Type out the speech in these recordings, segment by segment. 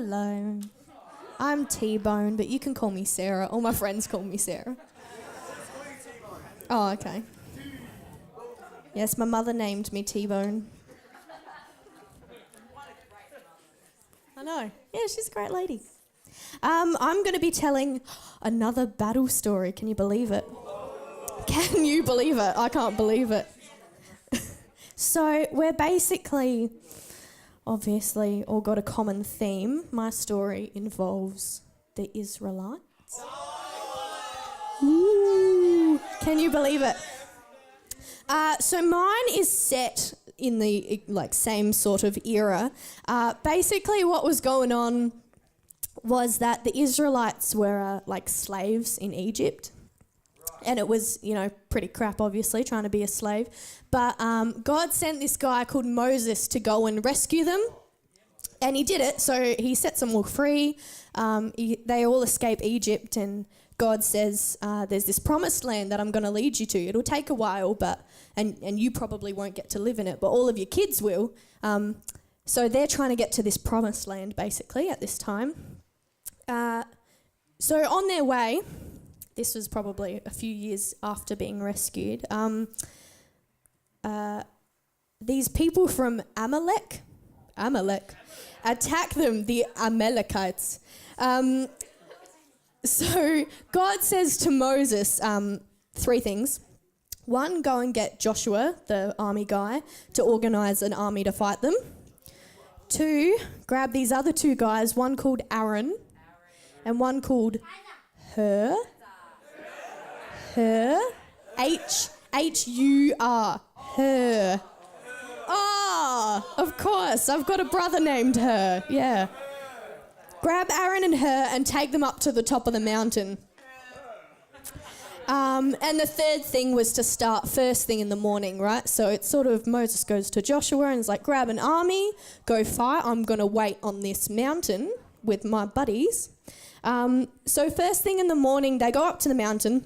Hello. I'm T-Bone, but you can call me Sarah. All my friends call me Sarah. Oh, okay. Yes, my mother named me T-Bone. I know. Yeah, she's a great lady. I'm going to be telling another battle story. Can you believe it? Can you believe it? I can't believe it. So we're basically, obviously, all got a common theme. My story involves the Israelites. Ooh, can you believe it? So mine is set in the same sort of era. Basically, what was going on was that the Israelites were slaves in Egypt. And it was, pretty crap, obviously, trying to be a slave. But God sent this guy called Moses to go and rescue them. And he did it. So he sets them all free. They all escape Egypt. And God says, there's this promised land that I'm going to lead you to. It'll take a while, and you probably won't get to live in it, but all of your kids will. So they're trying to get to this promised land, basically, at this time. So on their way... This was probably a few years after being rescued. These people from Amalek, attack them, the Amalekites. So God says to Moses 3 things. 1, go and get Joshua, the army guy, to organise an army to fight them. 2, grab these other 2 guys, one called Aaron and one called Hur. H-U-R. Her. Oh, of course. I've got a brother named Her. Yeah. Grab Aaron and Her and take them up to the top of the mountain. And the 3rd thing was to start first thing in the morning, right? So it's sort of Moses goes to Joshua and is like, grab an army, go fight. I'm going to wait on this mountain with my buddies. So first thing in the morning, they go up to the mountain.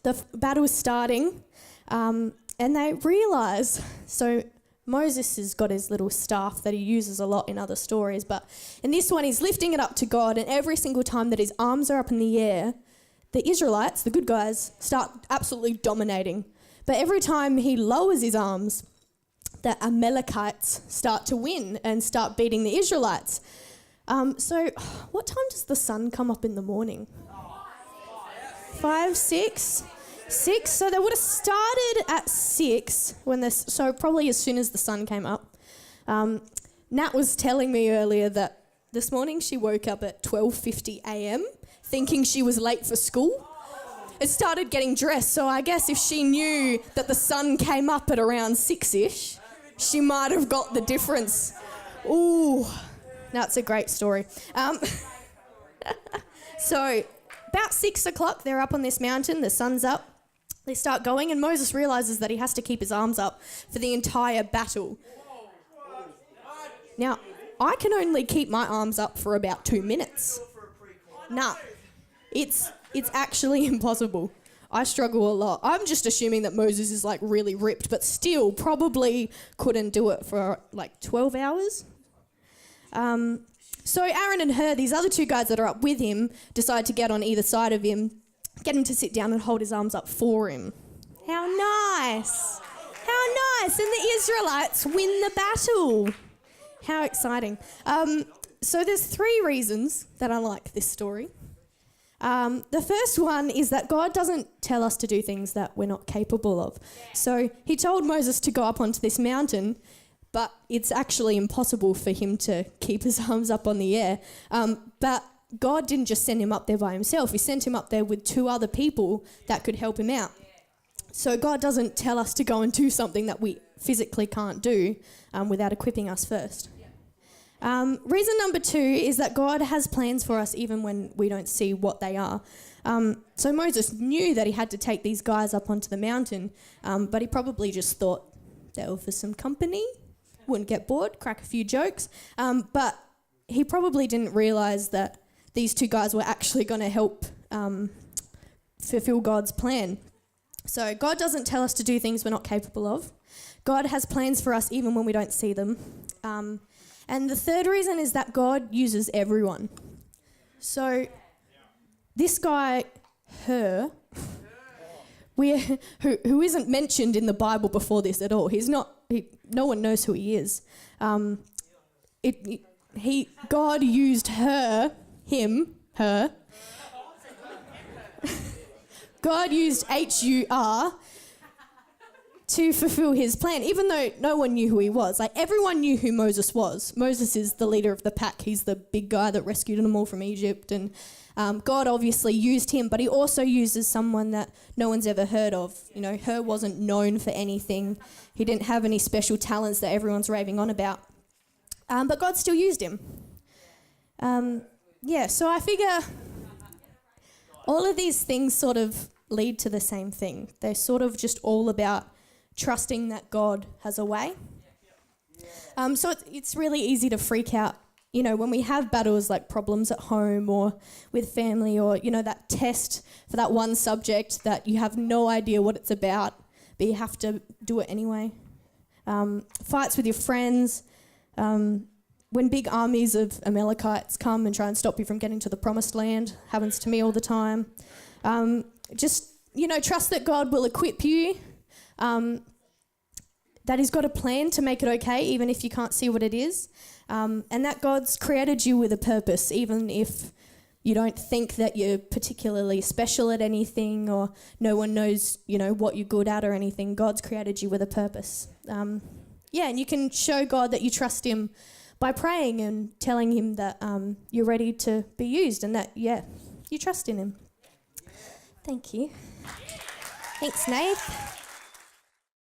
The battle is starting, and they realise, so Moses has got his little staff that he uses a lot in other stories, but in this one he's lifting it up to God, and every single time that his arms are up in the air, the Israelites, the good guys, start absolutely dominating. But every time he lowers his arms, the Amalekites start to win and start beating the Israelites. So what time does the sun come up in the morning? 5, 6? 6, so they would have started at 6 so probably as soon as the sun came up. Nat was telling me earlier that this morning she woke up at 12:50 a.m. thinking she was late for school. It started getting dressed, so I guess if she knew that the sun came up at around 6ish, she might have got the difference. Ooh, that's a great story. So about 6 o'clock, they're up on this mountain, the sun's up. They start going, and Moses realises that he has to keep his arms up for the entire battle. Now, I can only keep my arms up for about 2 minutes. Nah, it's actually impossible. I struggle a lot. I'm just assuming that Moses is really ripped, but still probably couldn't do it for 12 hours. So Aaron and Hur, these other 2 guys that are up with him, decide to get on either side of him, get him to sit down and hold his arms up for him. How nice. How nice. And the Israelites win the battle. How exciting. So there's 3 reasons that I like this story. The first one is that God doesn't tell us to do things that we're not capable of. So he told Moses to go up onto this mountain, but it's actually impossible for him to keep his arms up on the air. But God didn't just send him up there by himself. He sent him up there with 2 other people that could help him out. So God doesn't tell us to go and do something that we physically can't do without equipping us first. Reason number 2 is that God has plans for us even when we don't see what they are. So Moses knew that he had to take these guys up onto the mountain, but he probably just thought they were for some company, wouldn't get bored, crack a few jokes. But he probably didn't realise that these 2 guys were actually going to help fulfill God's plan. So God doesn't tell us to do things we're not capable of. God has plans for us even when we don't see them. And the third reason is that God uses everyone. So this guy, who isn't mentioned in the Bible before this at all. No one knows who he is. God used her. God used H-U-R to fulfill his plan, even though no one knew who he was. Like, everyone knew who Moses was. Moses is the leader of the pack. He's the big guy that rescued them all from Egypt. And God obviously used him, but he also uses someone that no one's ever heard of. You know, Hur wasn't known for anything. He didn't have any special talents that everyone's raving on about. But God still used him. So I figure all of these things sort of lead to the same thing. They're sort of just all about trusting that God has a way. So it's really easy to freak out, you know, when we have battles like problems at home or with family, or, you know, that test for that one subject that you have no idea what it's about, but you have to do it anyway. Fights with your friends, when big armies of Amalekites come and try and stop you from getting to the promised land. Happens to me all the time. Just, you know, trust that God will equip you, that he's got a plan to make it okay, even if you can't see what it is, and that God's created you with a purpose, even if you don't think that you're particularly special at anything, or no one knows, you know, what you're good at or anything. God's created you with a purpose. And you can show God that you trust him by praying and telling him that you're ready to be used, and that, you trust in him. Thank you. Thanks, Nath.